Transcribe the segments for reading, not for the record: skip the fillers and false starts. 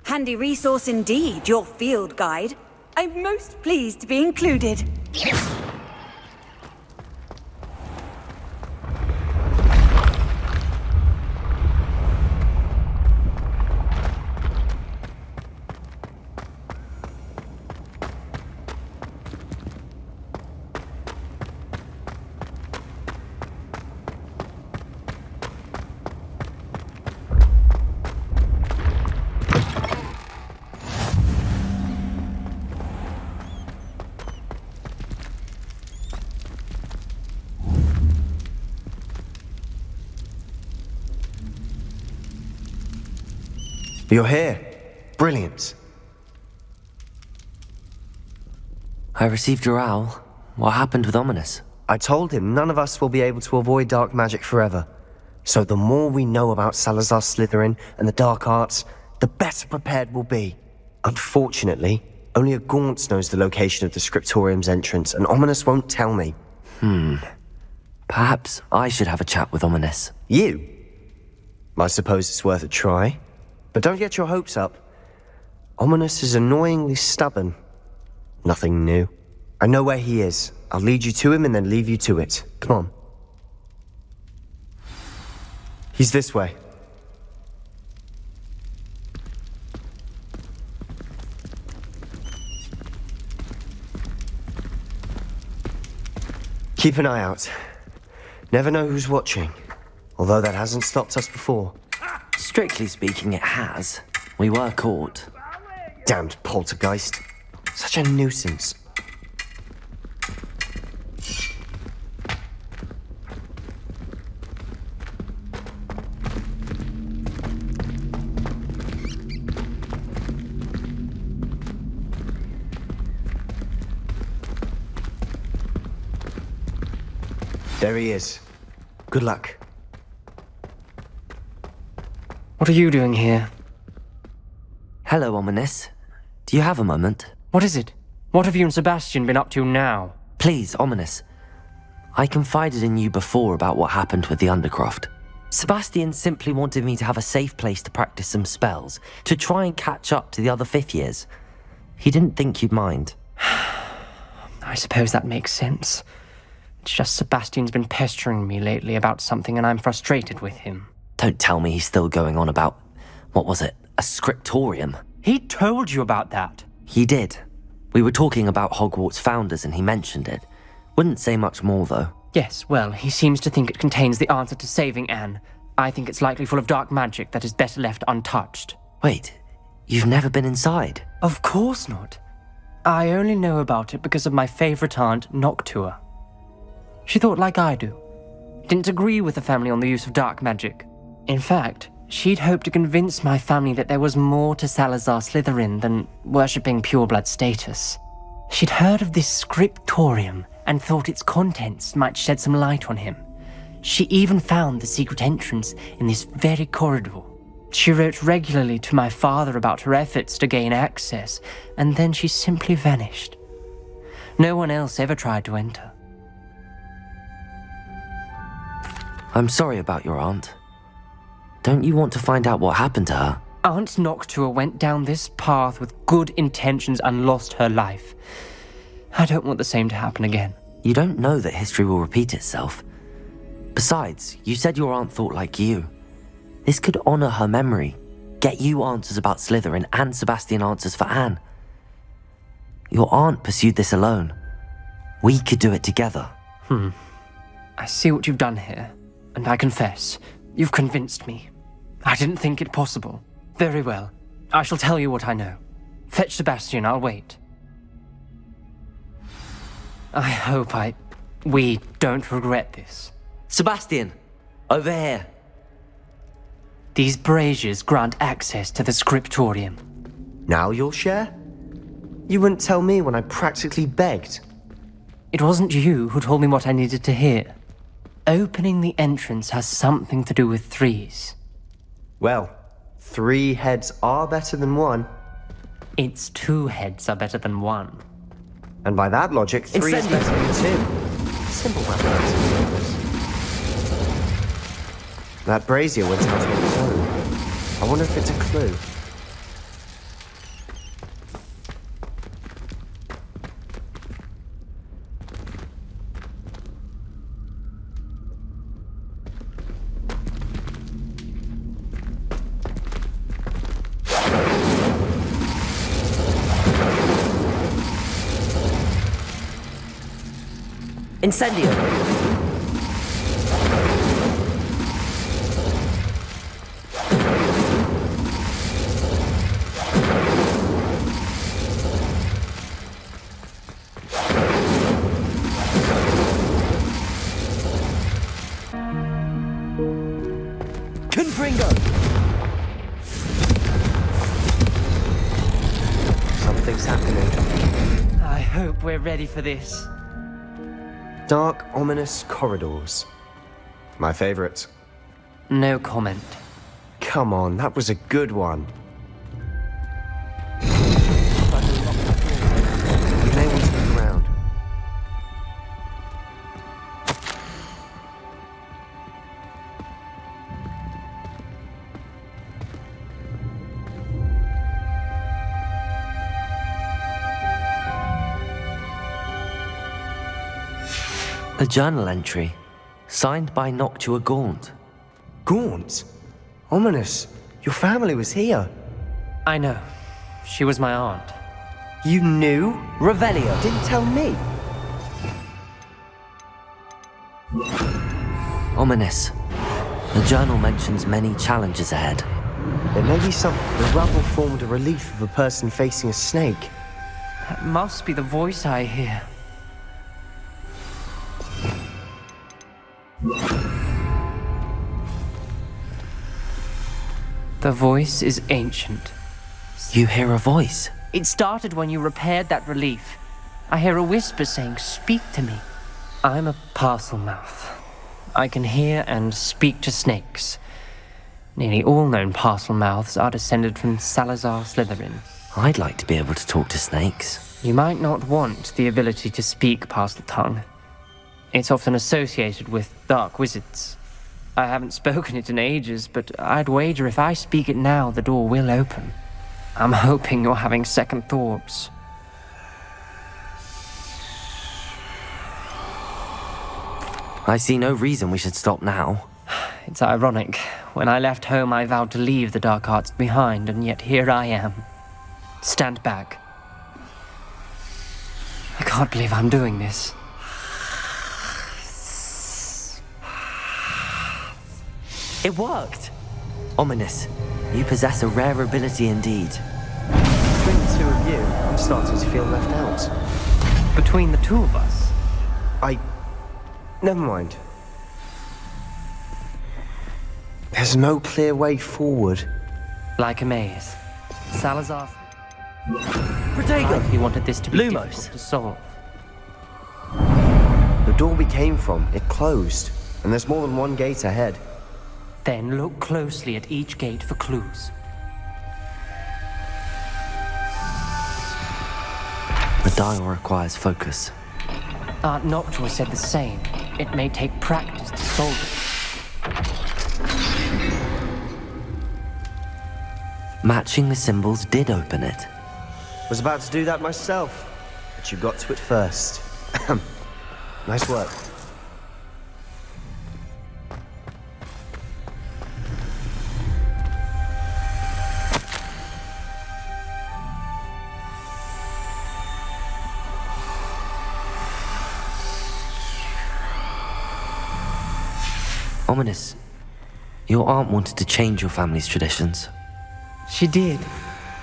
Handy resource indeed, your field guide. I'm most pleased to be included. You're here. Brilliant. I received your owl. What happened with Ominous? I told him none of us will be able to avoid dark magic forever. So the more we know about Salazar Slytherin and the dark arts, the better prepared we'll be. Unfortunately, only a Gaunt knows the location of the Scriptorium's entrance, and Ominous won't tell me. Perhaps I should have a chat with Ominous. You? I suppose it's worth a try. But don't get your hopes up. Ominous is annoyingly stubborn. Nothing new. I know where he is. I'll lead you to him and then leave you to it. Come on. He's this way. Keep an eye out. Never know who's watching. Although that hasn't stopped us before. Strictly speaking, it has. We were caught. Damned poltergeist. Such a nuisance. There he is. Good luck. What are you doing here? Hello, Ominous. Do you have a moment? What is it? What have you and Sebastian been up to now? Please, Ominous. I confided in you before about what happened with the Undercroft. Sebastian simply wanted me to have a safe place to practice some spells, to try and catch up to the other fifth years. He didn't think you'd mind. I suppose that makes sense. It's just Sebastian's been pestering me lately about something and I'm frustrated with him. Don't tell me he's still going on about, what was it, a scriptorium? He told you about that. He did. We were talking about Hogwarts founders and he mentioned it. Wouldn't say much more though. Yes, well, he seems to think it contains the answer to saving Anne. I think it's likely full of dark magic that is better left untouched. Wait, you've never been inside? Of course not. I only know about it because of my favorite aunt, Noctua. She thought like I do. Didn't agree with the family on the use of dark magic. In fact, she'd hoped to convince my family that there was more to Salazar Slytherin than worshipping pureblood status. She'd heard of this scriptorium and thought its contents might shed some light on him. She even found the secret entrance in this very corridor. She wrote regularly to my father about her efforts to gain access, and then she simply vanished. No one else ever tried to enter. I'm sorry about your aunt. Don't you want to find out what happened to her? Aunt Noctua went down this path with good intentions and lost her life. I don't want the same to happen again. You don't know that history will repeat itself. Besides, you said your aunt thought like you. This could honor her memory, get you answers about Slytherin and Sebastian answers for Anne. Your aunt pursued this alone. We could do it together. I see what you've done here, and I confess, you've convinced me. I didn't think it possible. Very well. I shall tell you what I know. Fetch Sebastian, I'll wait. I hope we don't regret this. Sebastian! Over here. These braziers grant access to the scriptorium. Now you'll share? You wouldn't tell me when I practically begged. It wasn't you who told me what I needed to hear. Opening the entrance has something to do with threes. Well, 3 heads are better than 1. It's 2 heads are better than 1. And by that logic, 3 is better than 2. Simple mathematics. That brazier went out on its own. I wonder if it's a clue. Incendio! Confringo! Something's happening. I hope we're ready for this. Dark, ominous corridors. My favorite. No comment. Come on, that was a good one. You may want to look around. A journal entry, signed by Noctua Gaunt. Gaunt? Ominous. Your family was here. I know. She was my aunt. You knew? Revelio. Didn't tell me. Ominous. The journal mentions many challenges ahead. There may be some. The rubble formed a relief of a person facing a snake. That must be the voice I hear. The voice is ancient. You hear a voice. It started when you repaired that relief. I hear a whisper saying, "Speak to me." I'm a parcel mouth. I can hear and speak to snakes. Nearly all known parcel mouths are descended from Salazar Slytherin. I'd like to be able to talk to snakes. You might not want the ability to speak parcel tongue. It's often associated with dark wizards. I haven't spoken it in ages, but I'd wager if I speak it now, the door will open. I'm hoping you're having second thoughts. I see no reason we should stop now. It's ironic. When I left home, I vowed to leave the dark arts behind, and yet here I am. Stand back. I can't believe I'm doing this. It worked! Ominous. You possess a rare ability indeed. Between the 2 of you, I'm starting to feel left out. Between the 2 of us? Never mind. There's no clear way forward. Like a maze. Salazar... Protego! He wanted this to be Lumos. difficult to solve. The door we came from, it closed. And there's more than one gate ahead. Then look closely at each gate for clues. The dial requires focus. Aunt Noctua said the same. It may take practice to solve it. Matching the symbols did open it. Was about to do that myself, but you got to it first. Nice work. Ominous. Your aunt wanted to change your family's traditions. She did.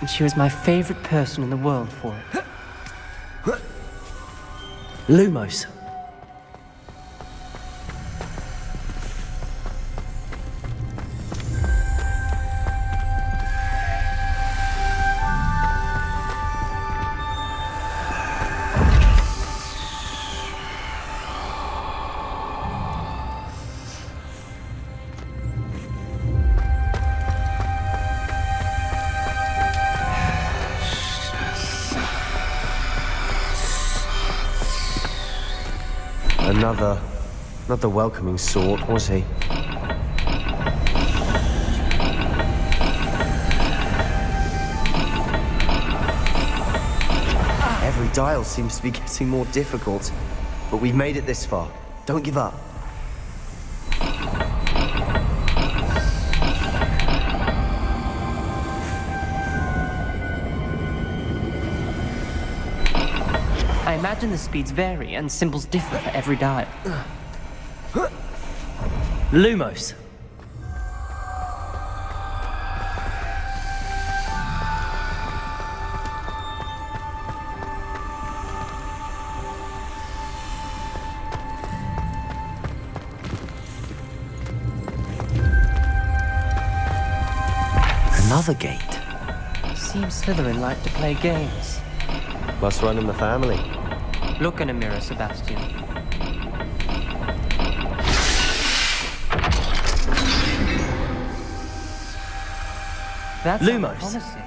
And she was my favorite person in the world for it. Lumos. not the welcoming sort, was he? Every dial seems to be getting more difficult, but we've made it this far. Don't give up. I imagine the speeds vary and symbols differ for every dial. Lumos. Another gate. Seems Slytherin like to play games. Must run in the family. Look in a mirror, Sebastian. That's Lumos. promising.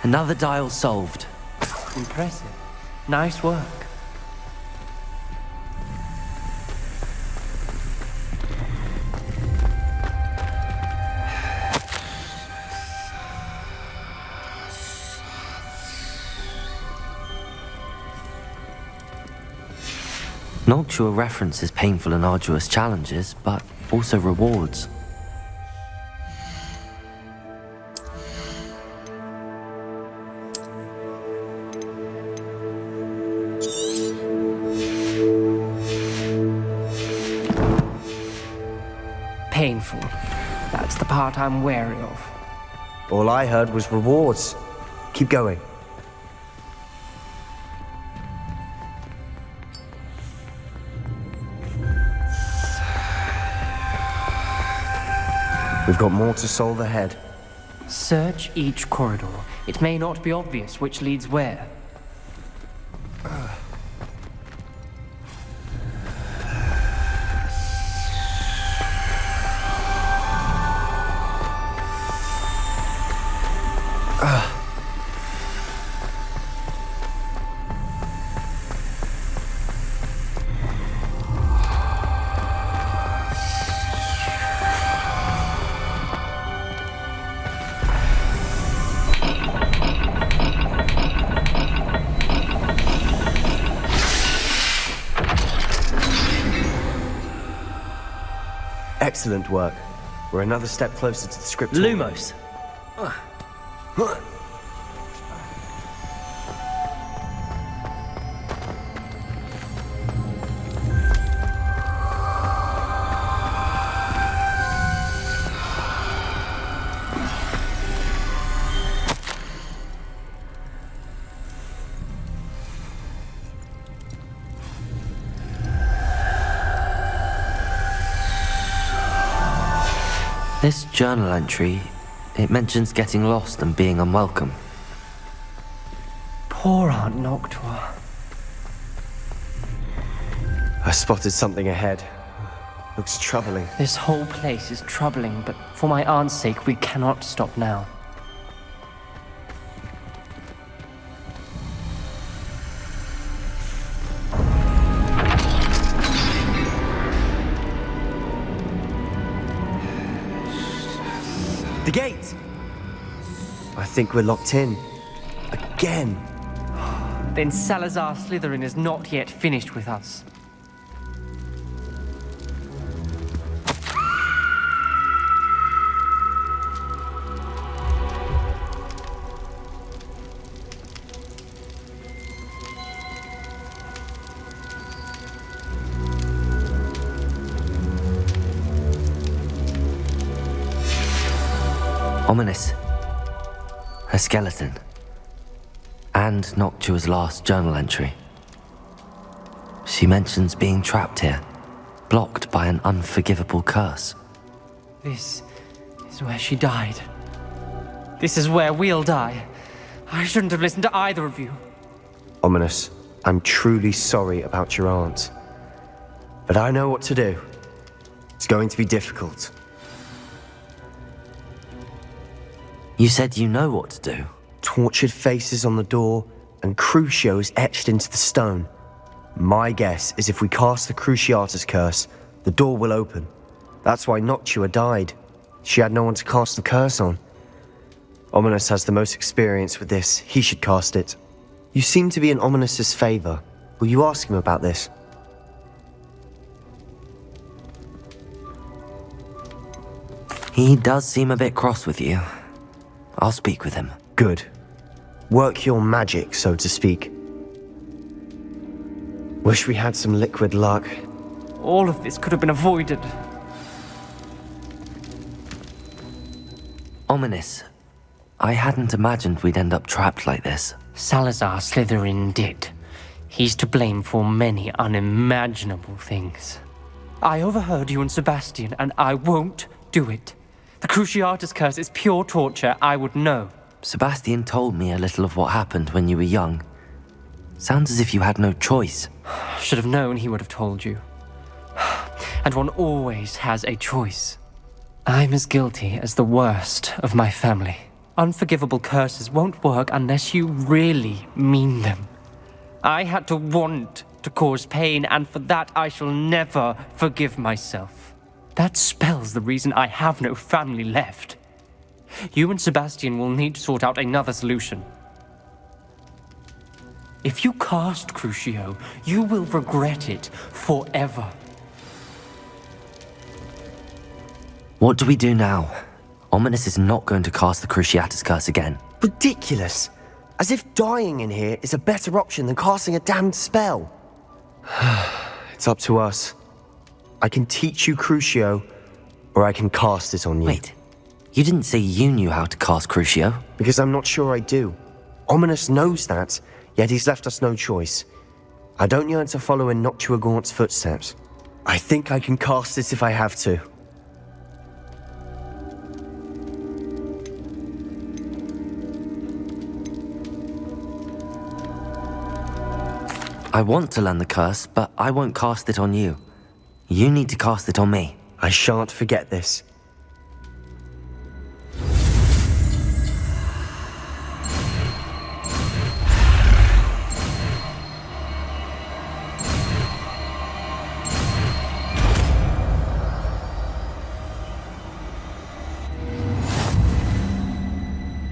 Another dial solved. Impressive. Nice work. Noctua references painful and arduous challenges, but also rewards. Painful. That's the part I'm wary of. All I heard was rewards. Keep going. We've got more to solve ahead. Search each corridor. It may not be obvious which leads where. Excellent work. We're another step closer to the script. Lumos. This journal entry, it mentions getting lost and being unwelcome. Poor Aunt Noctua. I spotted something ahead. Looks troubling. This whole place is troubling, but for my aunt's sake, we cannot stop now. The gate! I think we're locked in. Again. Then Salazar Slytherin is not yet finished with us. Ominous. A skeleton. And Noctua's last journal entry. She mentions being trapped here, blocked by an unforgivable curse. This is where she died. This is where we'll die. I shouldn't have listened to either of you. Ominous, I'm truly sorry about your aunt. But I know what to do. It's going to be difficult. You said you know what to do. Tortured faces on the door and crucios etched into the stone. My guess is if we cast the Cruciatus curse, the door will open. That's why Noctua died. She had no one to cast the curse on. Ominous has the most experience with this. He should cast it. You seem to be in Ominous's favor. Will you ask him about this? He does seem a bit cross with you. I'll speak with him. Good. Work your magic, so to speak. Wish we had some liquid luck. All of this could have been avoided. Ominous, I hadn't imagined we'd end up trapped like this. Salazar Slytherin did. He's to blame for many unimaginable things. I overheard you and Sebastian, and I won't do it. The Cruciatus curse is pure torture, I would know. Sebastian told me a little of what happened when you were young. Sounds as if you had no choice. Should have known he would have told you. And one always has a choice. I'm as guilty as the worst of my family. Unforgivable curses won't work unless you really mean them. I had to want to cause pain, and for that I shall never forgive myself. That spells the reason I have no family left. You and Sebastian will need to sort out another solution. If you cast Crucio, you will regret it forever. What do we do now? Ominous is not going to cast the Cruciatus curse again. Ridiculous! As if dying in here is a better option than casting a damned spell. It's up to us. I can teach you Crucio, or I can cast it on you. Wait, you didn't say you knew how to cast Crucio? Because I'm not sure I do. Ominous knows that, yet he's left us no choice. I don't yearn to follow in Noctua Gaunt's footsteps. I think I can cast it if I have to. I want to learn the curse, but I won't cast it on you. You need to cast it on me. I shan't forget this.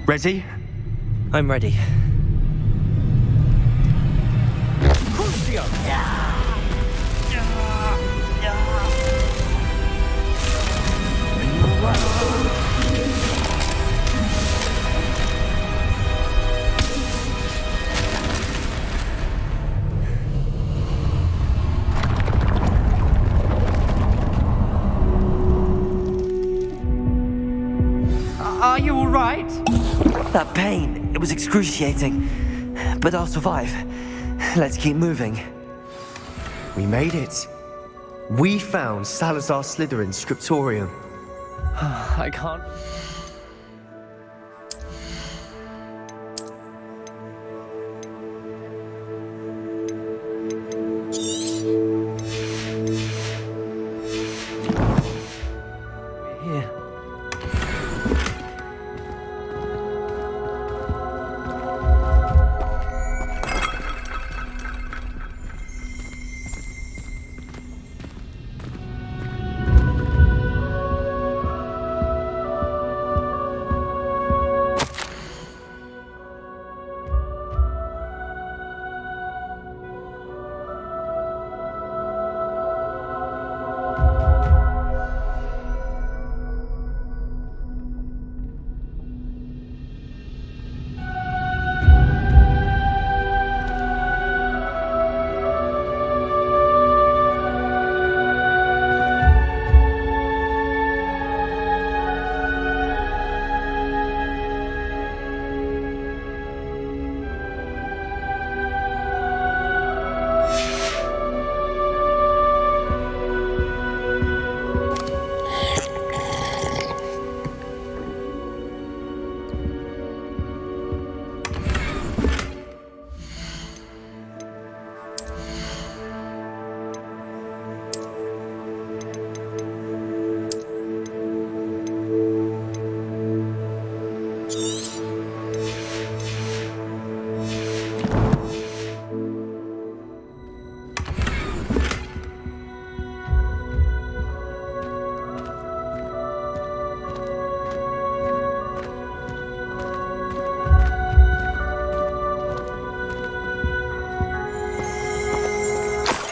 Ready? I'm ready. Are you all right? That pain, it was excruciating. But I'll survive. Let's keep moving. We made it. We found Salazar Slytherin's scriptorium. I can't... Here.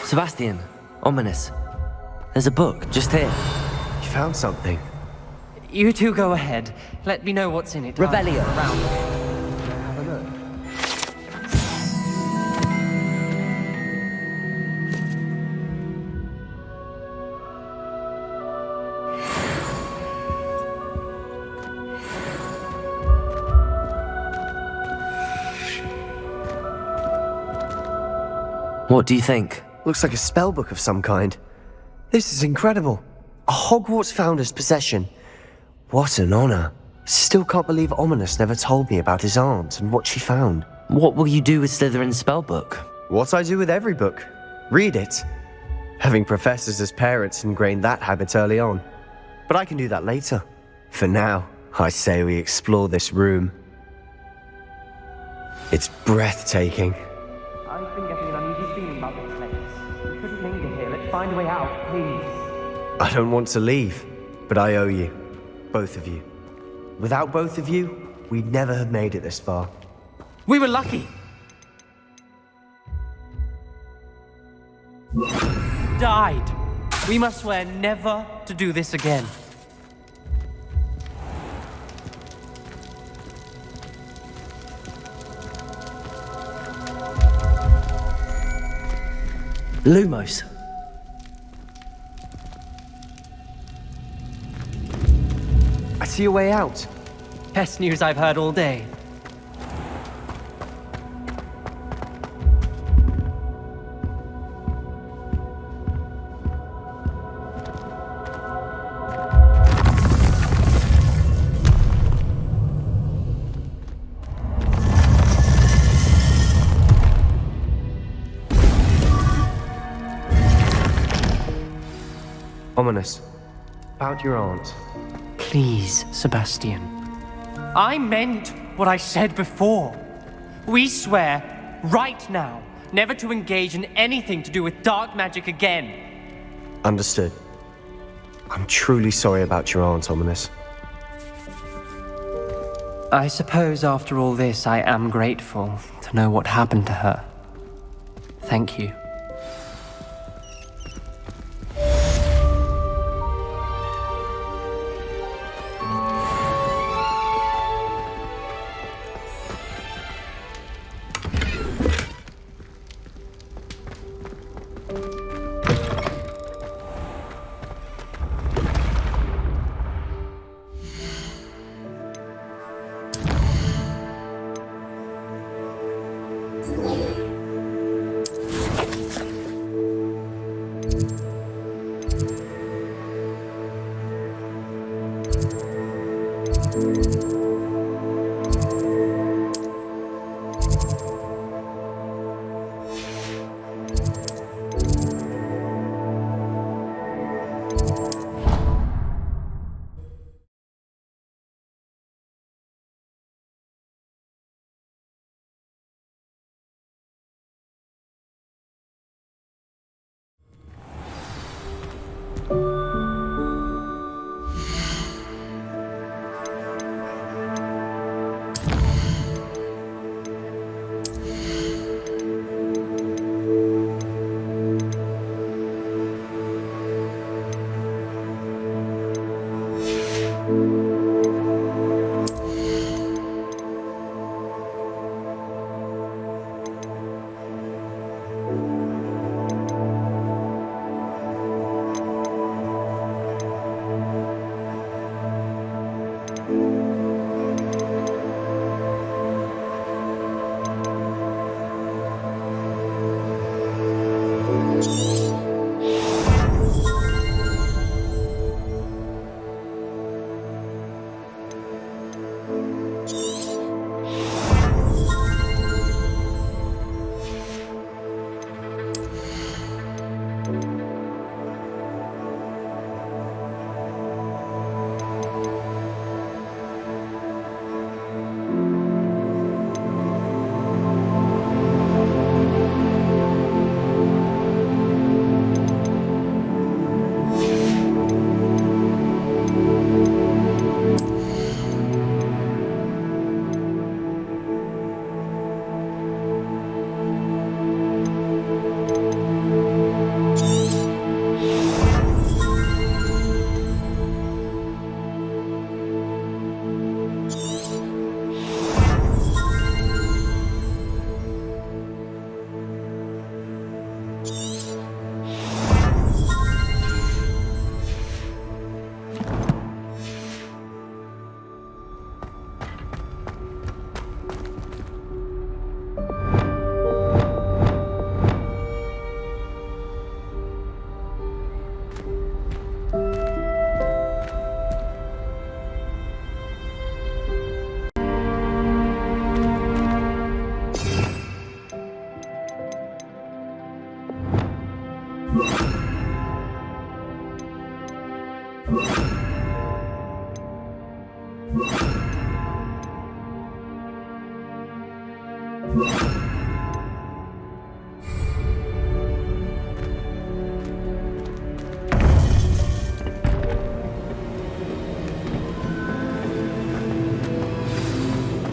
Sebastian, ominous. There's a book just here. You found something. You two go ahead. Let me know what's in it. Revelio. Around. Have a look. What do you think? Looks like a spellbook of some kind. This is incredible. A Hogwarts founder's possession. What an honor. Still can't believe Ominous never told me about his aunt and what she found. What will you do with Slytherin's spellbook? What I do with every book. Read it. Having professors as parents ingrained that habit early on. But I can do that later. For now, I say we explore this room. It's breathtaking. I've been getting an uneasy feeling about this place. We shouldn't linger here. Let's find a way out, please. I don't want to leave, but I owe you. Both of you. Without both of you, we'd never have made it this far. We were lucky. Died. We must swear never to do this again. Lumos. I see a way out. Best news I've heard all day. Ominous. About your aunt. Please, Sebastian. I meant what I said before. We swear, right now, never to engage in anything to do with dark magic again. Understood. I'm truly sorry about your aunt, Ominous. I suppose after all this, I am grateful to know what happened to her. Thank you.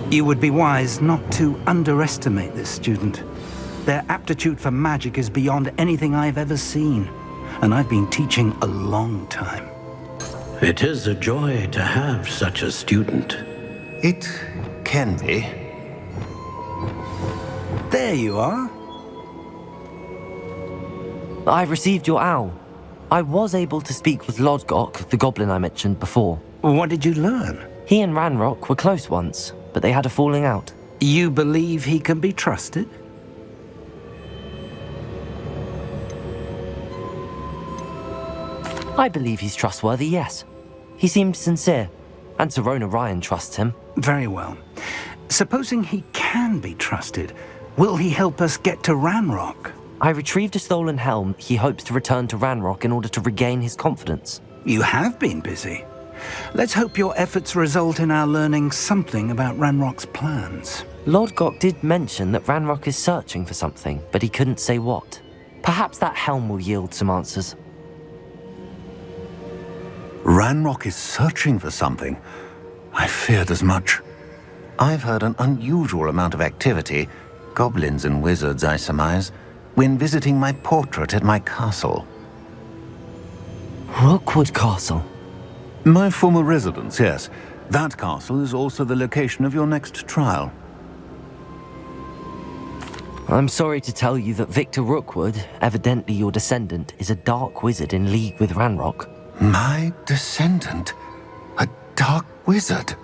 You would be wise not to underestimate this student. Their aptitude for magic is beyond anything I've ever seen, and I've been teaching a long time. It is a joy to have such a student. It can be. There you are. I received your owl. I was able to speak with Lodgok, the goblin I mentioned before. What did you learn? He and Ranrok were close once, but they had a falling out. You believe he can be trusted? I believe he's trustworthy, yes. He seemed sincere, and Serona Ryan trusts him. Very well. Supposing he can be trusted, will he help us get to Ranrok? I retrieved a stolen helm he hopes to return to Ranrok in order to regain his confidence. You have been busy. Let's hope your efforts result in our learning something about Ranrock's plans. Lodgok did mention that Ranrok is searching for something, but he couldn't say what. Perhaps that helm will yield some answers. Ranrok is searching for something. I feared as much. I've heard an unusual amount of activity, goblins and wizards, I surmise, when visiting my portrait at my castle. Rookwood Castle. My former residence, yes. That castle is also the location of your next trial. I'm sorry to tell you that Victor Rookwood, evidently your descendant, is a dark wizard in league with Ranrok. My descendant? A dark wizard?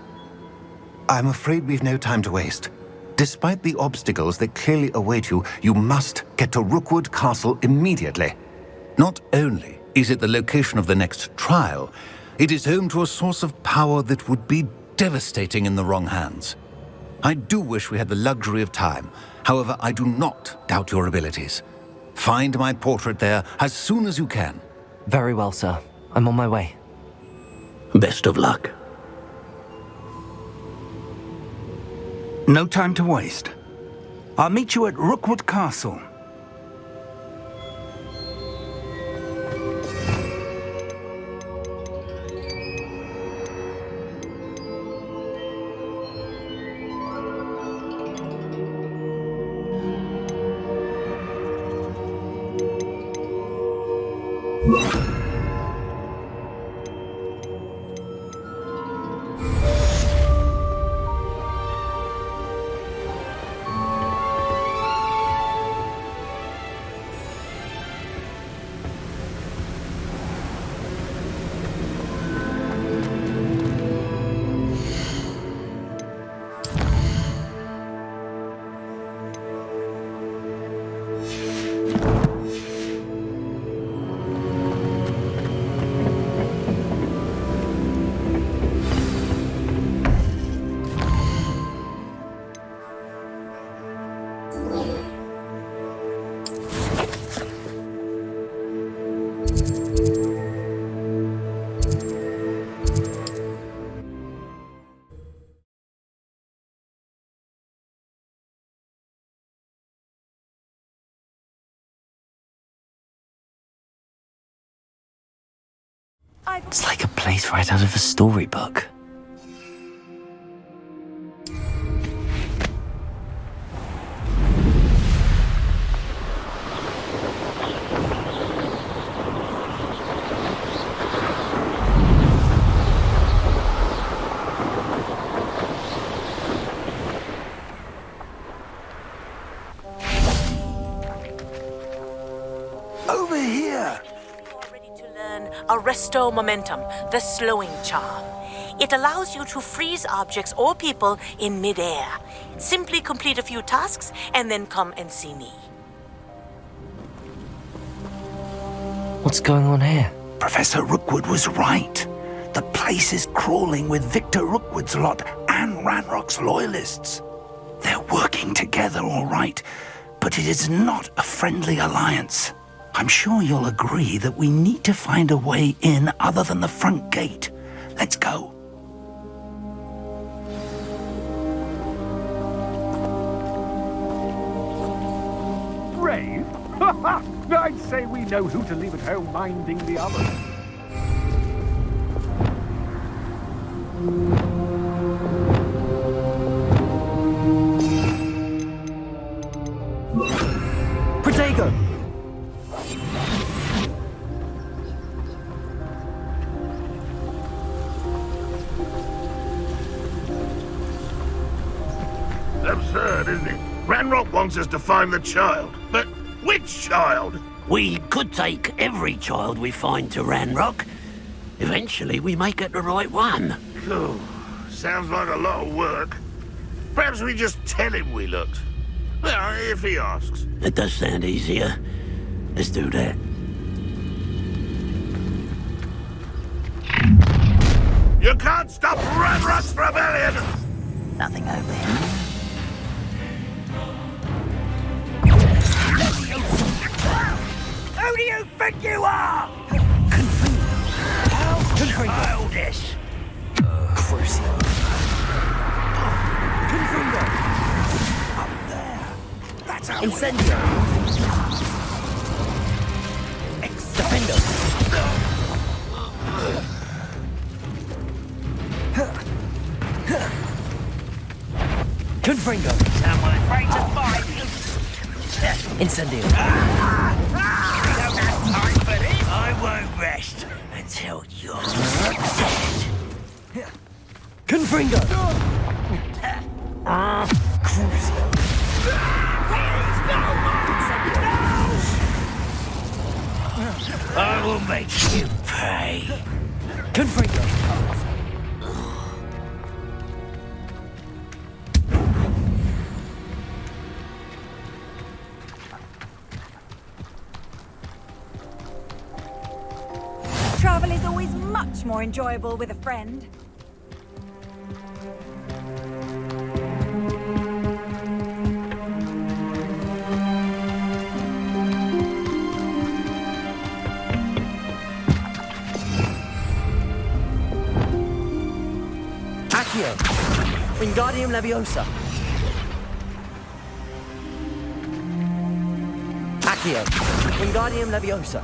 I'm afraid we've no time to waste. Despite the obstacles that clearly await you, you must get to Rookwood Castle immediately. Not only is it the location of the next trial, it is home to a source of power that would be devastating in the wrong hands. I do wish we had the luxury of time. However, I do not doubt your abilities. Find my portrait there as soon as you can. Very well, sir. I'm on my way. Best of luck. No time to waste. I'll meet you at Rookwood Castle. It's like a place right out of a storybook. Over here! Arresto Momentum, the slowing charm. It allows you to freeze objects or people in midair. Simply complete a few tasks and then come and see me. What's going on here? Professor Rookwood was right. The place is crawling with Victor Rookwood's lot and Ranrock's loyalists. They're working together, all right, but it is not a friendly alliance. I'm sure you'll agree that we need to find a way in other than the front gate. Let's go. Brave? I'd say we know who to leave at home minding the others. absurd, isn't it? Ranrok wants us to find the child. But which child? We could take every child we find to Ranrok. Eventually, we may get the right one. Oh, sounds like a lot of work. Perhaps we just tell him we looked. Well, if he asks. It does sound easier. Let's do that. You can't stop Ranrok's rebellion! Nothing over here. Who do you think you are? Coldiez. Crucial. Up there. That's our Incendio. Defendo. Confringo. Someone ready to fight. Incendio. We don't have time for this. I won't rest until you're dead. Confringo. Crucial. I will make you pay. Confringo. Travel is always much more enjoyable with a friend. Accio. Wingardium Leviosa. Accio. Wingardium Leviosa.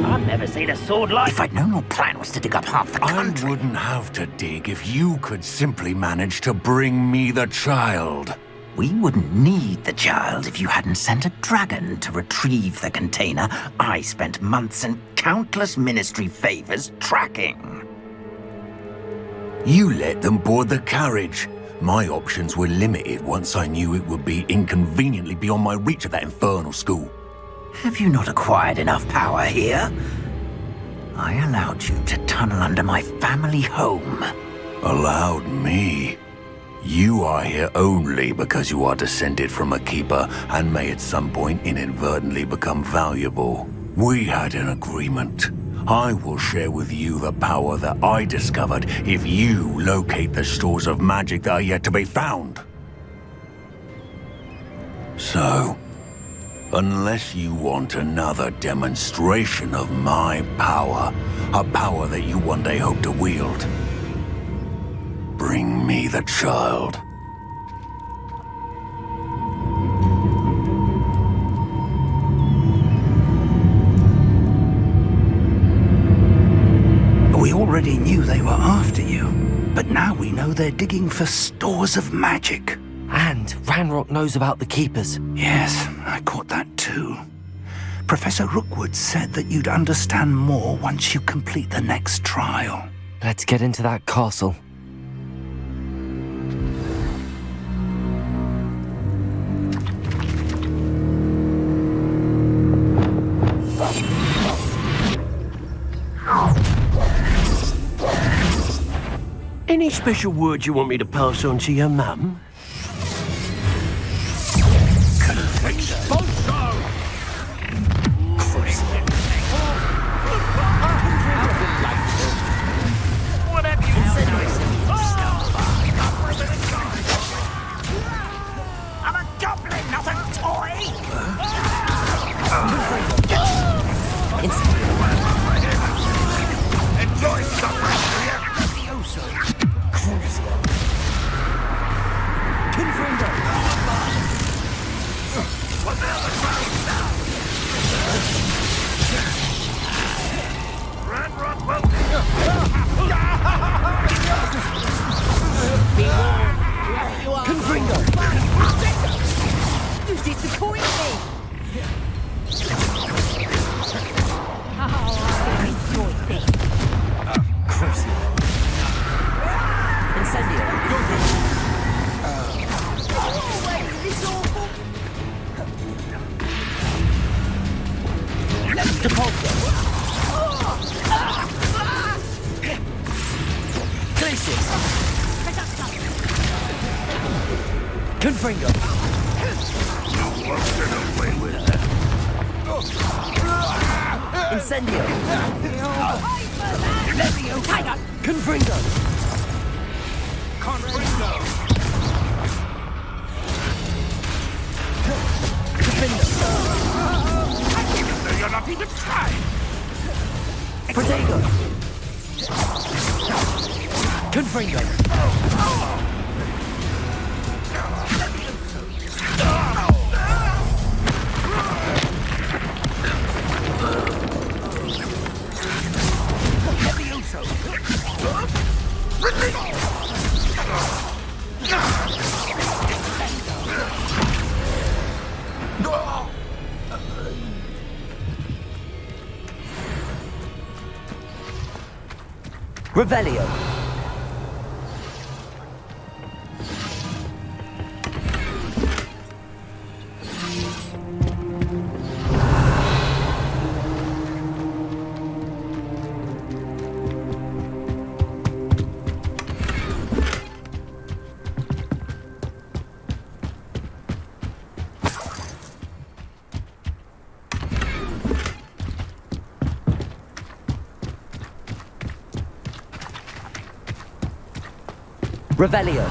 I've never seen a sword like... If I'd known your plan was to dig up half the country... I wouldn't have to dig if you could simply manage to bring me the child. We wouldn't need the child if you hadn't sent a dragon to retrieve the container I spent months and countless ministry favors tracking. You let them board the carriage. My options were limited once I knew it would be inconveniently beyond my reach at that infernal school. Have you not acquired enough power here? I allowed you to tunnel under my family home. Allowed me? You are here only because you are descended from a keeper and may at some point inadvertently become valuable. We had an agreement. I will share with you the power that I discovered if you locate the stores of magic that are yet to be found. So, unless you want another demonstration of my power, a power that you one day hope to wield, bring me the child. We already knew they were after you, but now we know they're digging for stores of magic. And Ranrok knows about the Keepers. Yes, I caught that too. Professor Rookwood said that you'd understand more once you complete the next trial. Let's get into that castle. Any special words you want me to pass on to your mum? I'm a goblin, not a toy! Enjoy suffering, do you? disappoint me! Oh, I enjoy this. Crazy. Incendio. Always this awful. Depulso. Glacius. Confringo. What's get away with that? Incendio. Levio, Confringo. Confringo! You're not even trying! Protego. Confringo. Revelio. Revelio.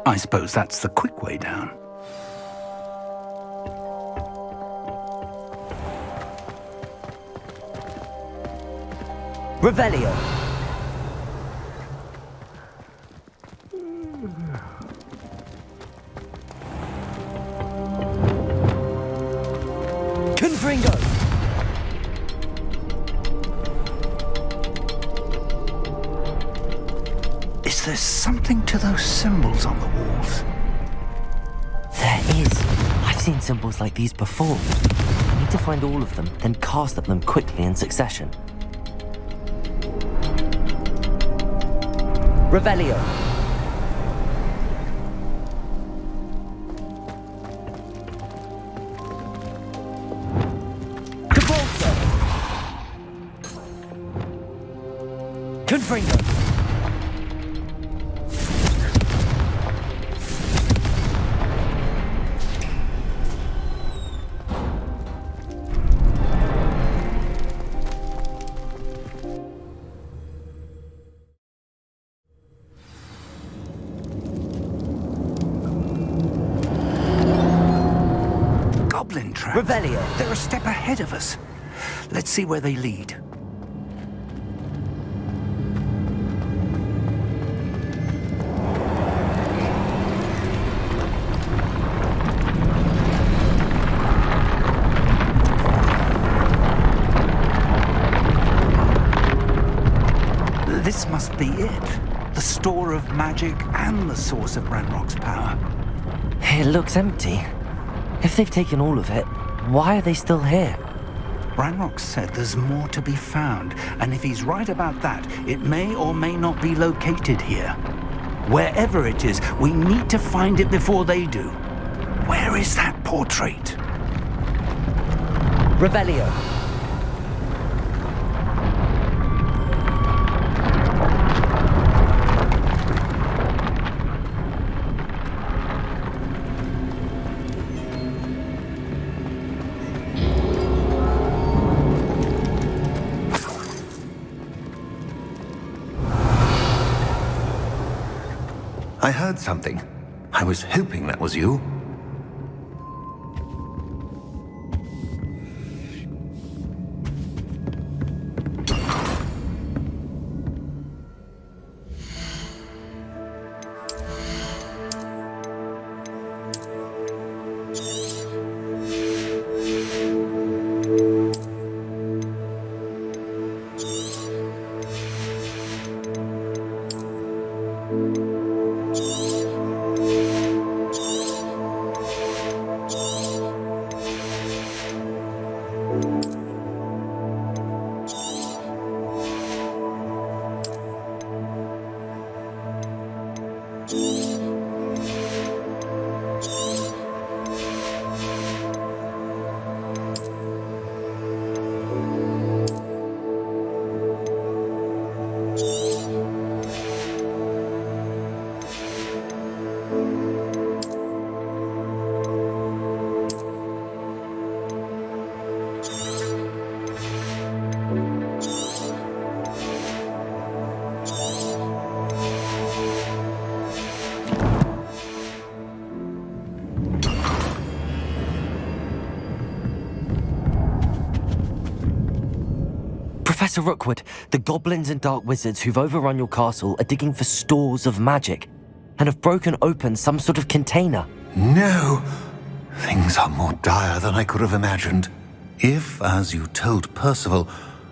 I suppose that's the quick way down. Revelio. Confringo. Is there something to those symbols on the walls? There is. I've seen symbols like these before. I need to find all of them, then cast at them quickly in succession. Revelio. Depulso. Confringo. Goblin trap. Revelio. They're a step ahead of us. Let's see where they lead. This must be it. The store of magic and the source of Ranrok's power. It looks empty. If they've taken all of it, why are they still here? Ranrok said there's more to be found, and if he's right about that, it may or may not be located here. Wherever it is, we need to find it before they do. Where is that portrait? Revelio. I heard something. I was hoping that was you. Professor Rookwood, the goblins and dark wizards who've overrun your castle are digging for stores of magic and have broken open some sort of container. No! Things are more dire than I could have imagined. If, as you told Percival,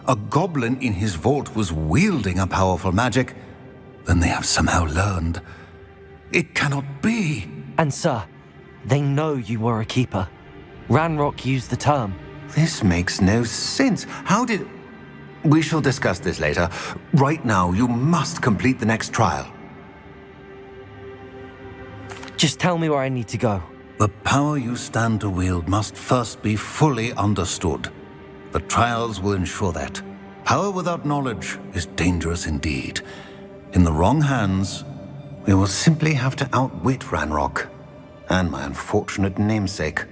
a goblin in his vault was wielding a powerful magic, then they have somehow learned. It cannot be! And sir, they know you were a keeper. Ranrok used the term. This makes no sense. How did... We shall discuss this later. Right now, you must complete the next trial. Just tell me where I need to go. The power you stand to wield must first be fully understood. The trials will ensure that. Power without knowledge is dangerous indeed. In the wrong hands, we will simply have to outwit Ranrok and my unfortunate namesake.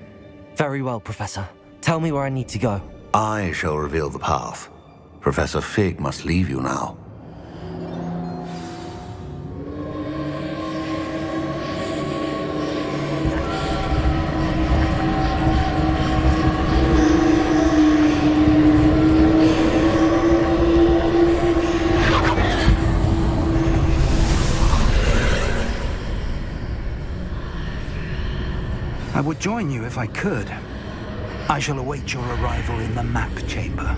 Very well, Professor. Tell me where I need to go. I shall reveal the path. Professor Fig must leave you now. I would join you if I could. I shall await your arrival in the map chamber.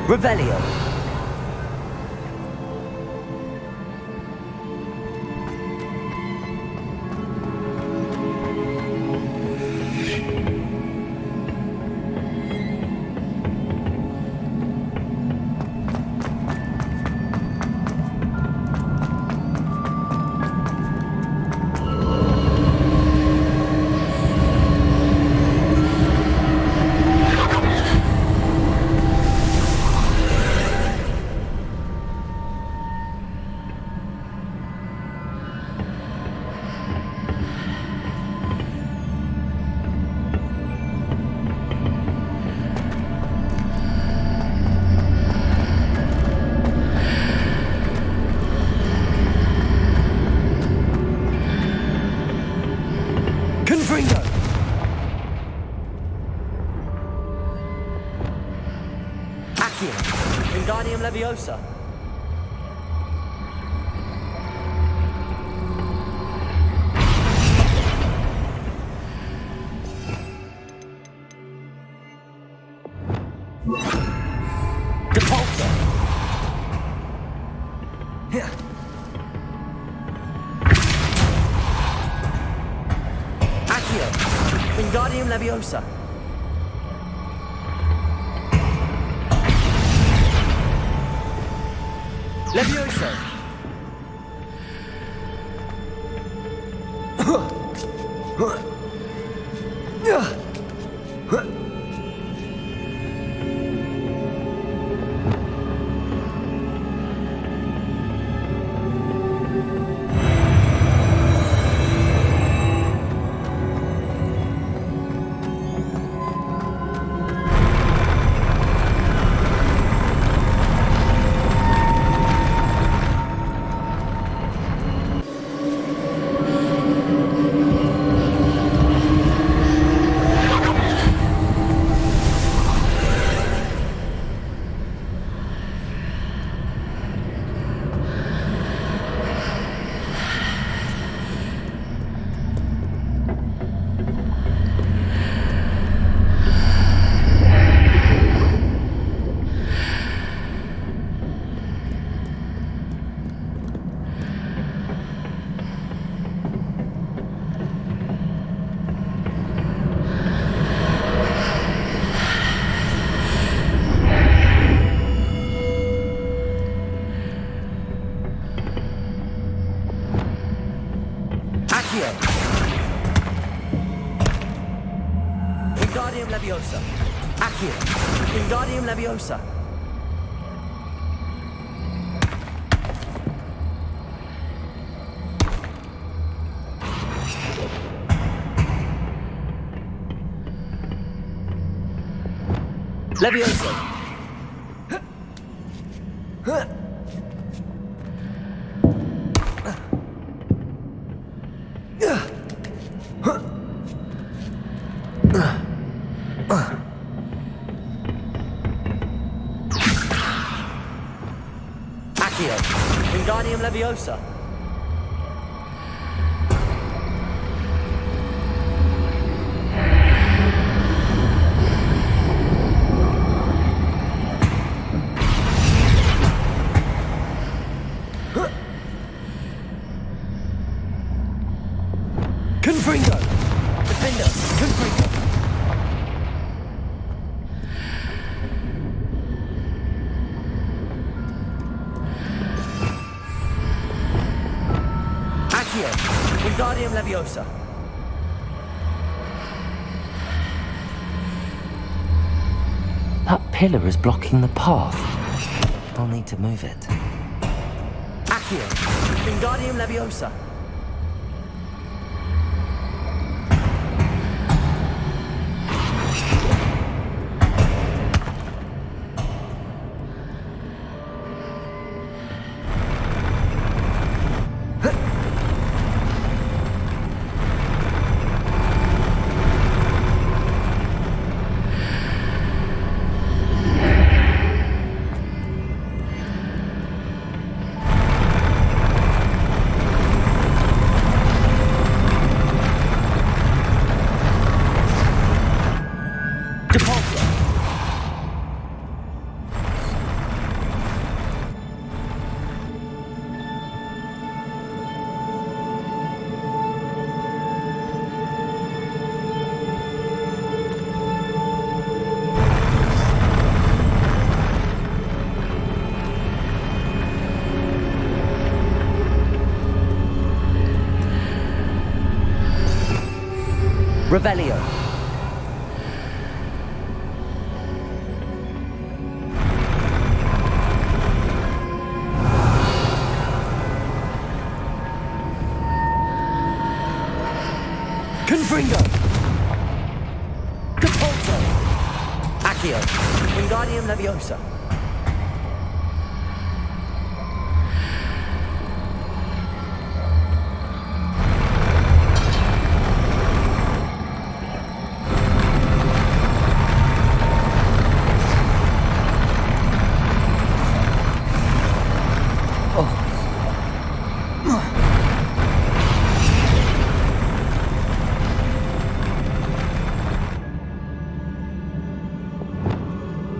Revelio. Wingardium Leviosa. Depulsor. Here. Accio. Wingardium Leviosa. Levioso! Wingardium Leviosa. Accio. Wingardium Leviosa. Leviosa. Accio. Wingardium Leviosa. Confringo! Defender! Confringo! Accio! Wingardium Leviosa! That pillar is blocking the path. I'll need to move it. Accio! Wingardium Leviosa! Revelio. Confringo. Capulso. Accio. Wingardium Leviosa.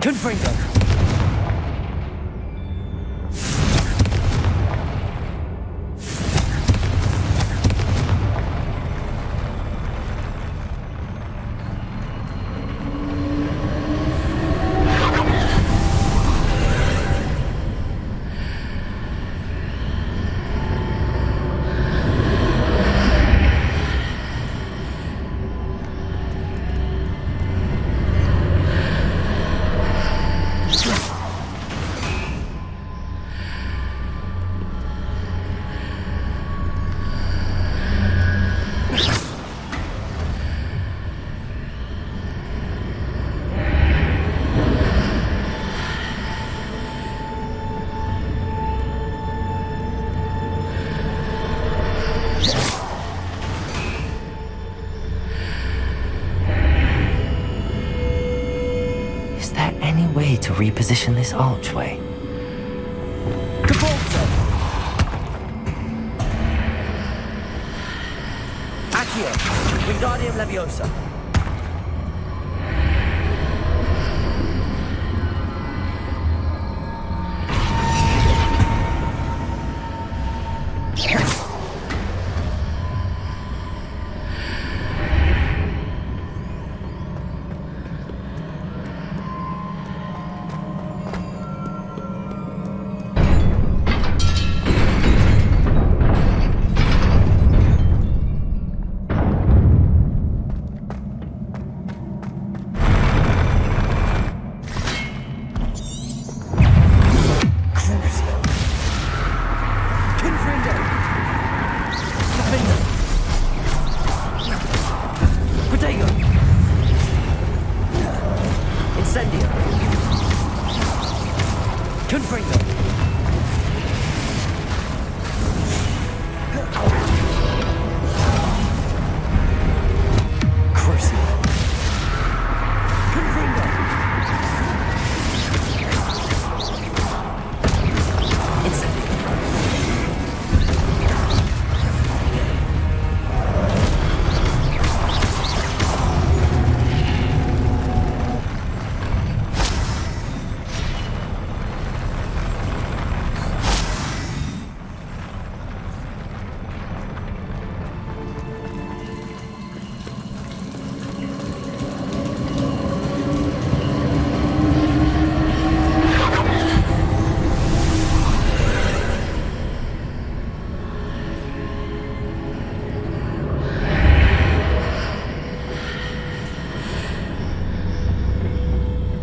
Confringo. reposition this archway. Accio, Wingardium Leviosa.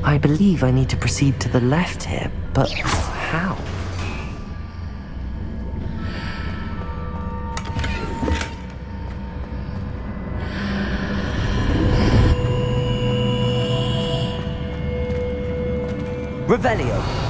I believe I need to proceed to the left here, but how? Revelio.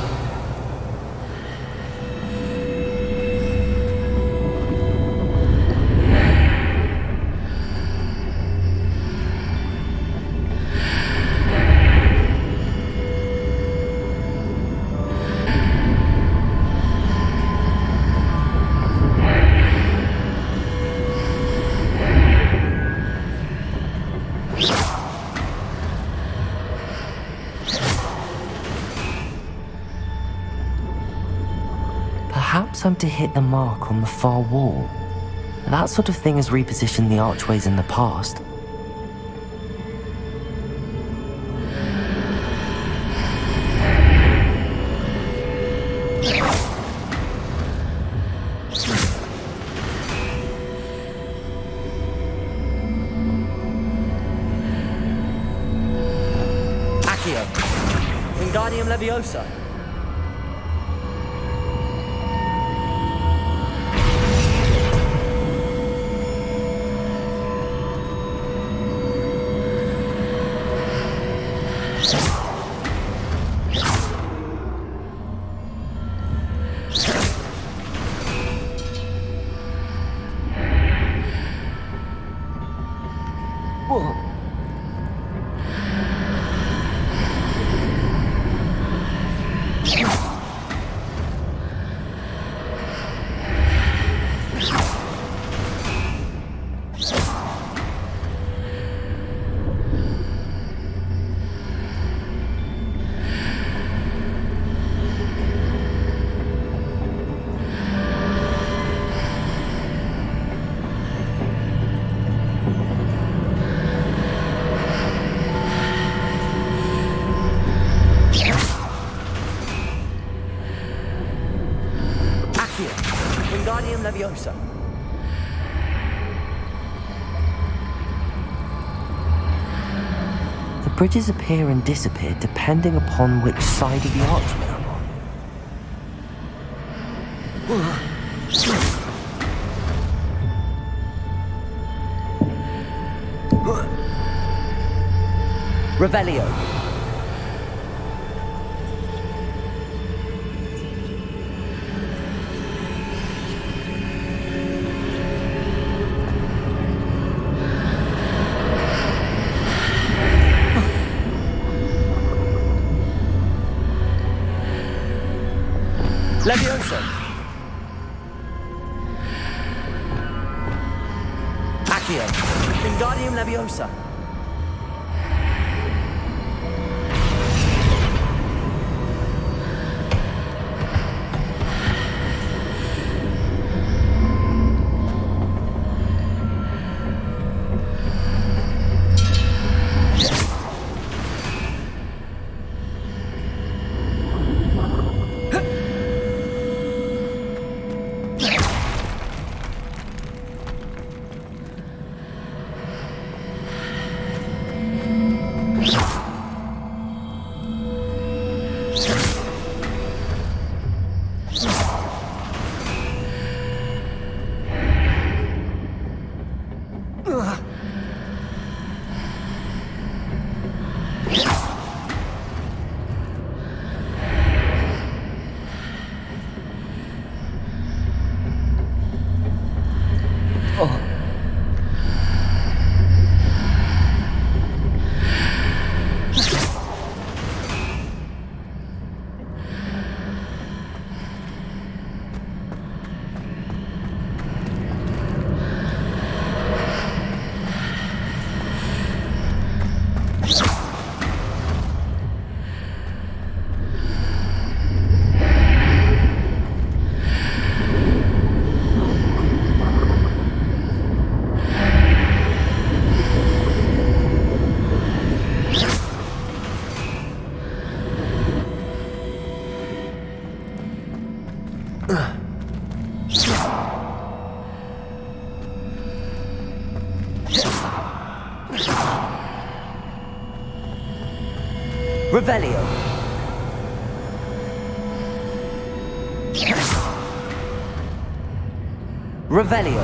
Perhaps I'm to hit the mark on the far wall. That sort of thing has repositioned the archways in the past. Accio, Wingardium Leviosa. Wingardium Leviosa. The bridges appear and disappear depending upon which side of the archway I'm on. Revelio. Leviosa! Accio! Wingardium Leviosa! Revelio. Revelio.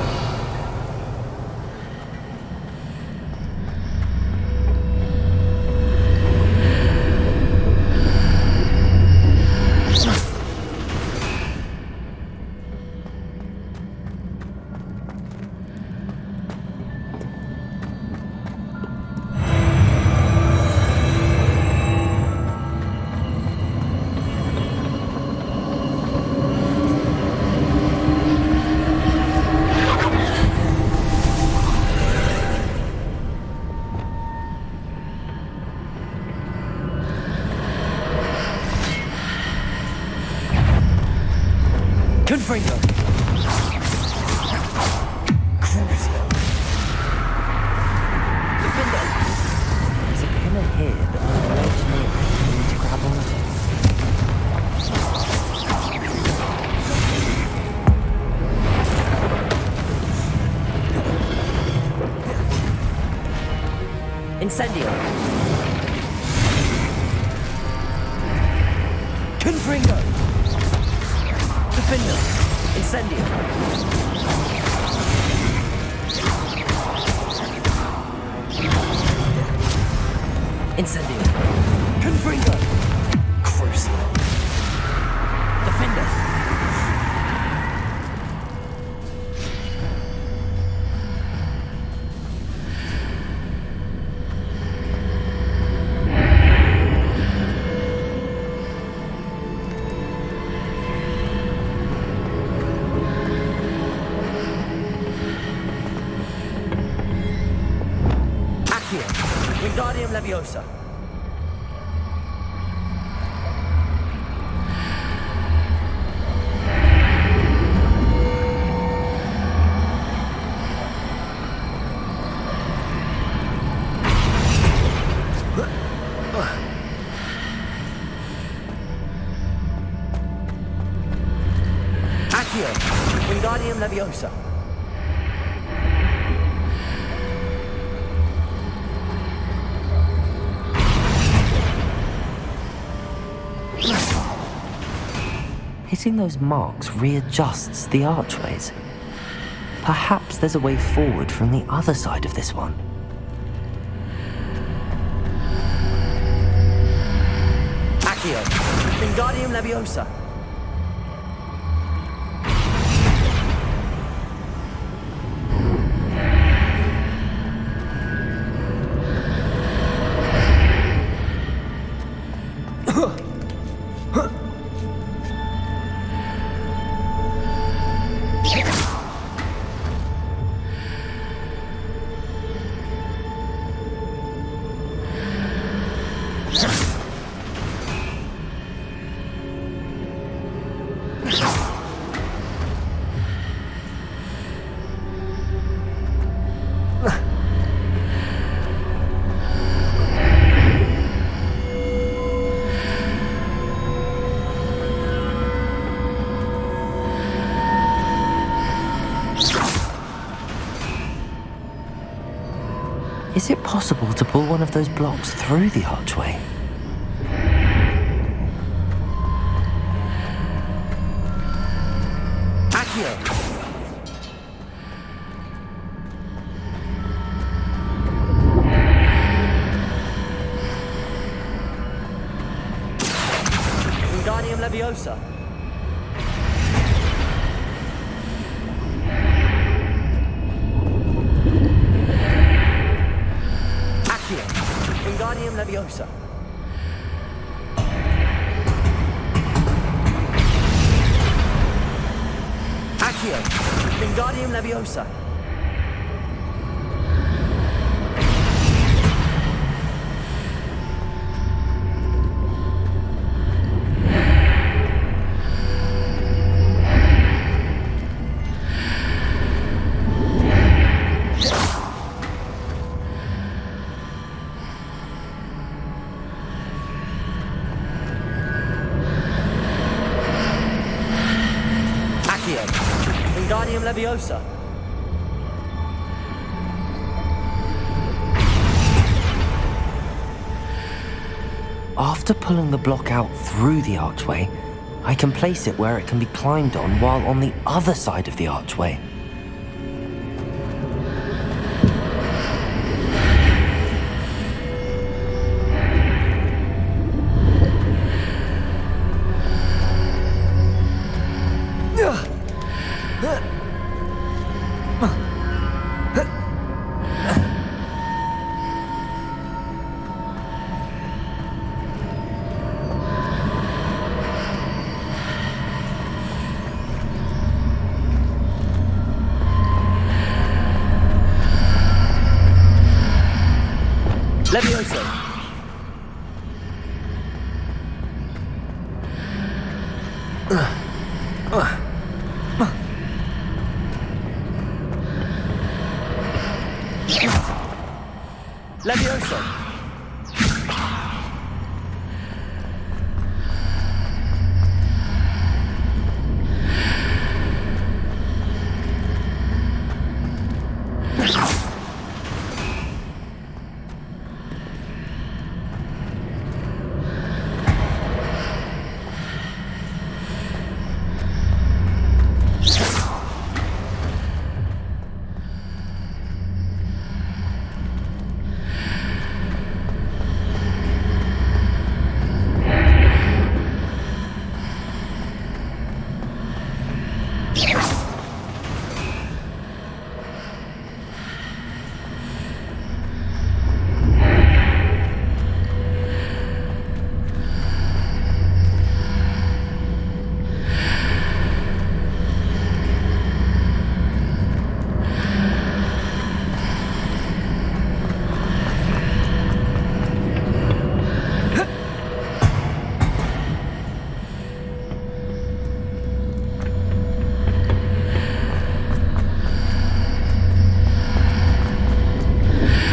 Confringo. Crucio. Defender. There's a pillar here that will launch me and need to grab onto. Incendio. Confringo. Defender. Incendio. Incendio. Confringo. Crucio. Defender. Wingardium Leviosa. Accio. Wingardium Leviosa. Hitting those marks readjusts the archways. Perhaps there's a way forward from the other side of this one. Accio. Wingardium Leviosa. Is it possible to pull one of those blocks through the archway? Accio! Wingardium Leviosa. Accio! Wingardium Leviosa. Accio! Wingardium Leviosa. Wingardium Leviosa. After pulling the block out through the archway, I can place it where it can be climbed on while on the other side of the archway. Leviosa. Leviosa.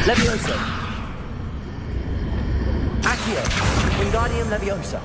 Leviosa. Accio. Wingardium Leviosa.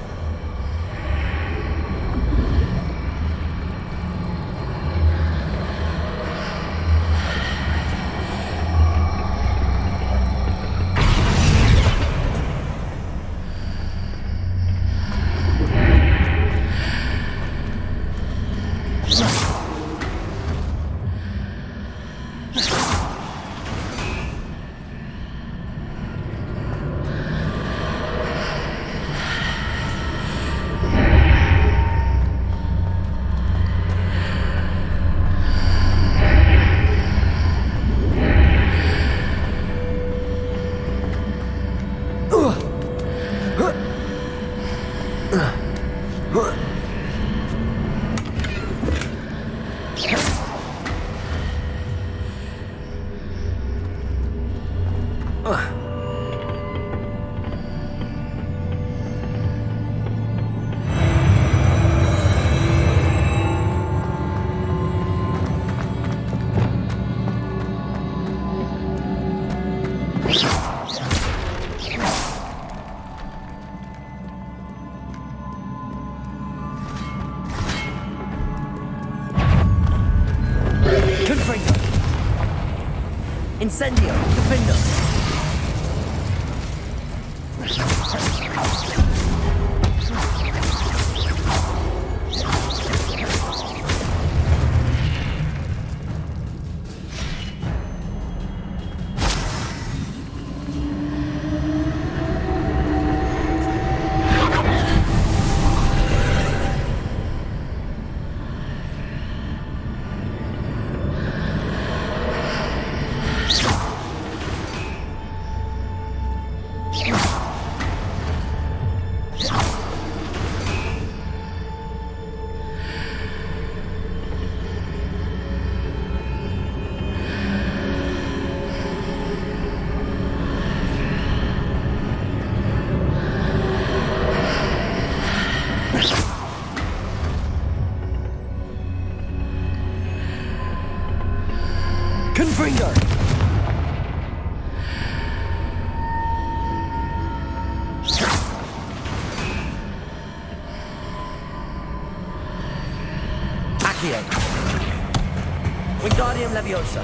Incendio, Defender. Confringo! Accio. Wingardium Leviosa.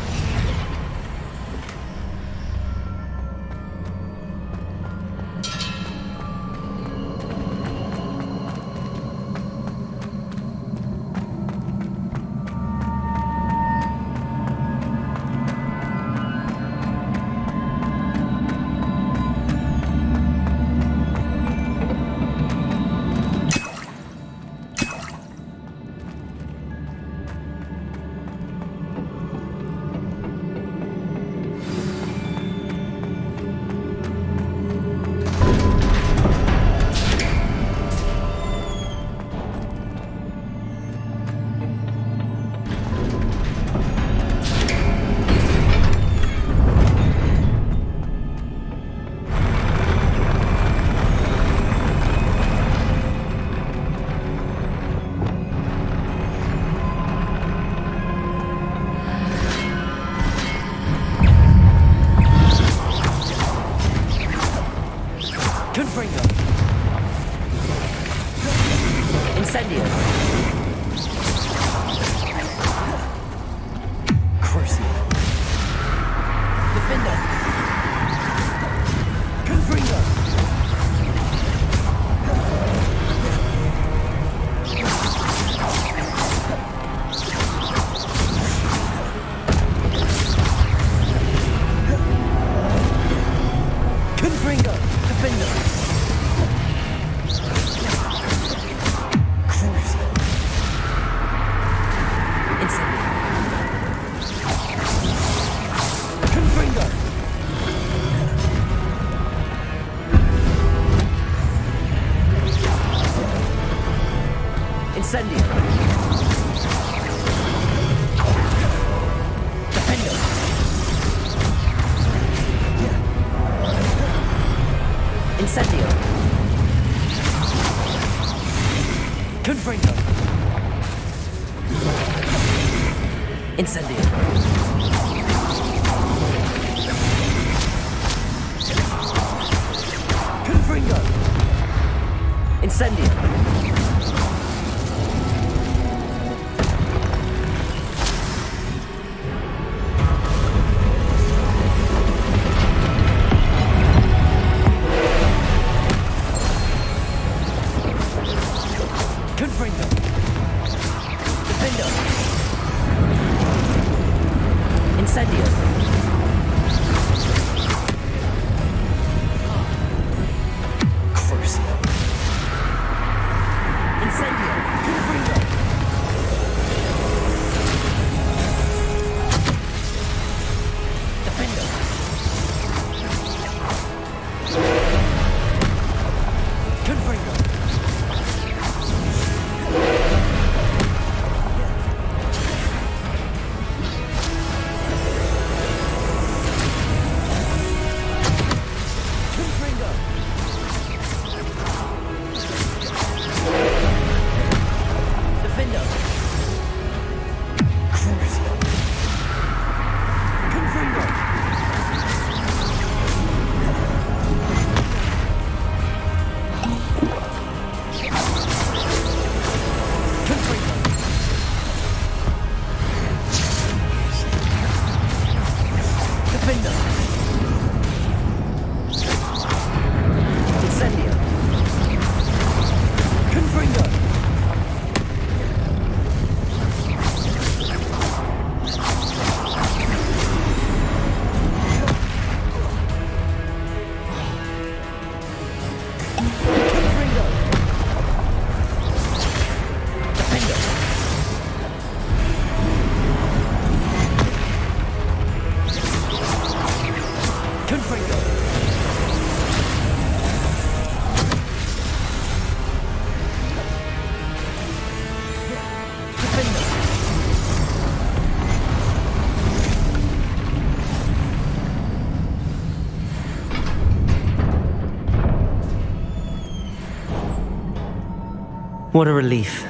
What a relief.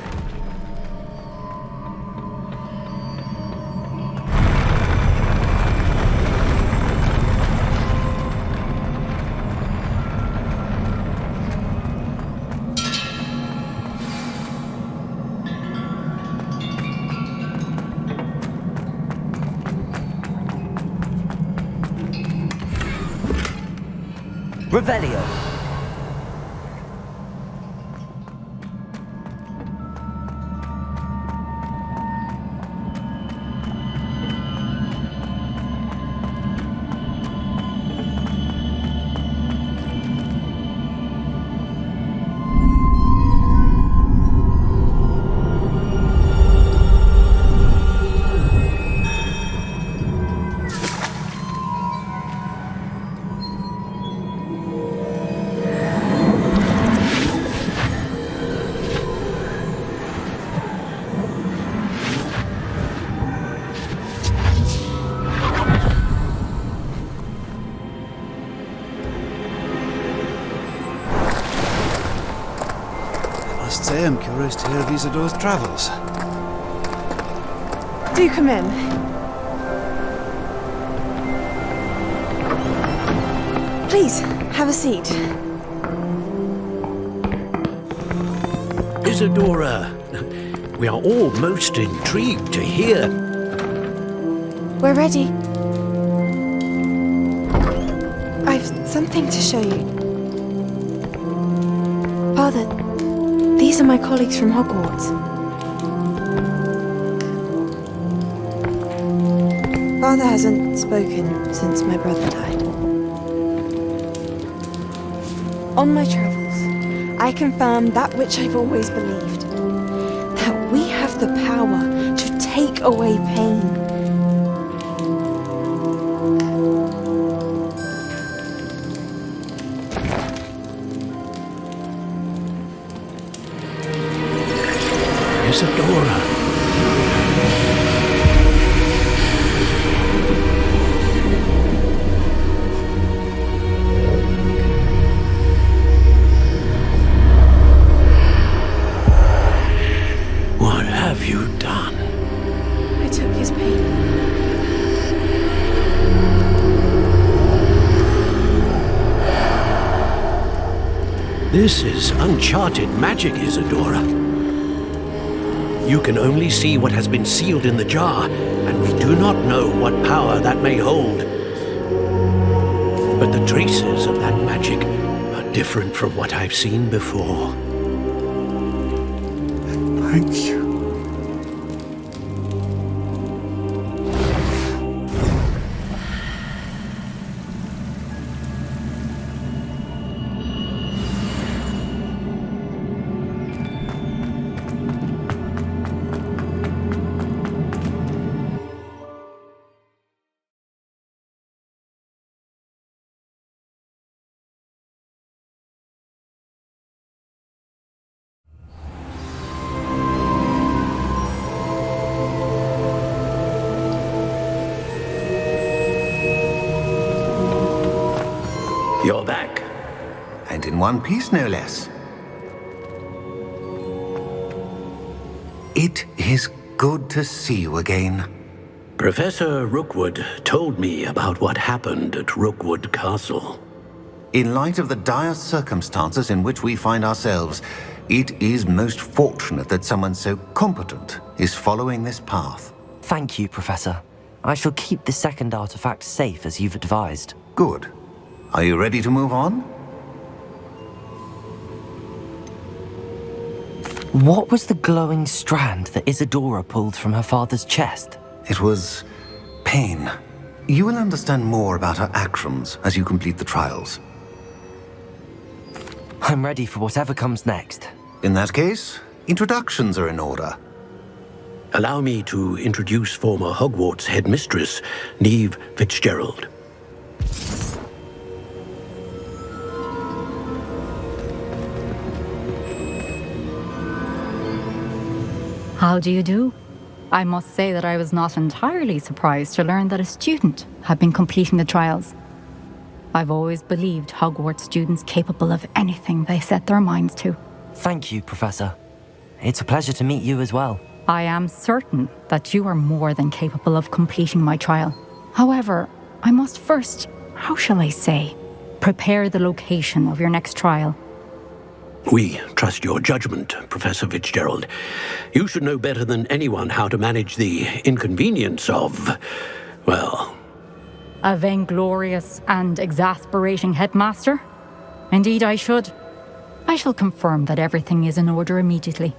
Revelio. I am curious to hear of Isidore's travels. Do come in. Please, have a seat. Isidora, we are all most intrigued to hear. We're ready. I've something to show you. Father, these are my colleagues from Hogwarts. Father hasn't spoken since my brother died. On my travels, I confirmed that which I've always believed. That we have the power to take away pain. Isidora. What have you done? I took his pain. This is uncharted magic, Isidora. You can only see what has been sealed in the jar, and we do not know what power that may hold. But the traces of that magic are different from what I've seen before. Thank you. You're back. And in one piece, no less. It is good to see you again. Professor Rookwood told me about what happened at Rookwood Castle. In light of the dire circumstances in which we find ourselves, it is most fortunate that someone so competent is following this path. Thank you, Professor. I shall keep the second artifact safe as you've advised. Good. Are you ready to move on? What was the glowing strand that Isidora pulled from her father's chest? It was pain. You will understand more about her actions as you complete the trials. I'm ready for whatever comes next. In that case, introductions are in order. Allow me to introduce former Hogwarts headmistress, Neve Fitzgerald. How do you do? I must say that I was not entirely surprised to learn that a student had been completing the trials. I've always believed Hogwarts students capable of anything they set their minds to. Thank you, Professor. It's a pleasure to meet you as well. I am certain that you are more than capable of completing my trial. However, I must first, how shall I say, prepare the location of your next trial. We trust your judgment, Professor Fitzgerald. You should know better than anyone how to manage the inconvenience of, well... A vainglorious and exasperating headmaster? Indeed, I should. I shall confirm that everything is in order immediately.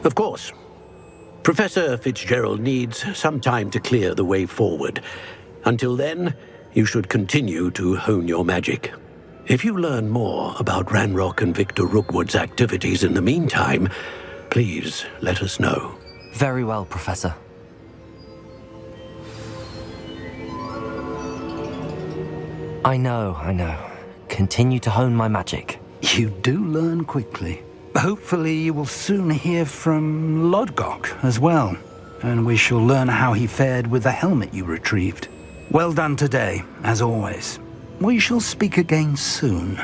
Of course. Professor Fitzgerald needs some time to clear the way forward. Until then, you should continue to hone your magic. If you learn more about Ranrok and Victor Rookwood's activities in the meantime, please let us know. Very well, Professor. I know. Continue to hone my magic. You do learn quickly. Hopefully you will soon hear from Lodgok as well, and we shall learn how he fared with the helmet you retrieved. Well done today, as always. We shall speak again soon.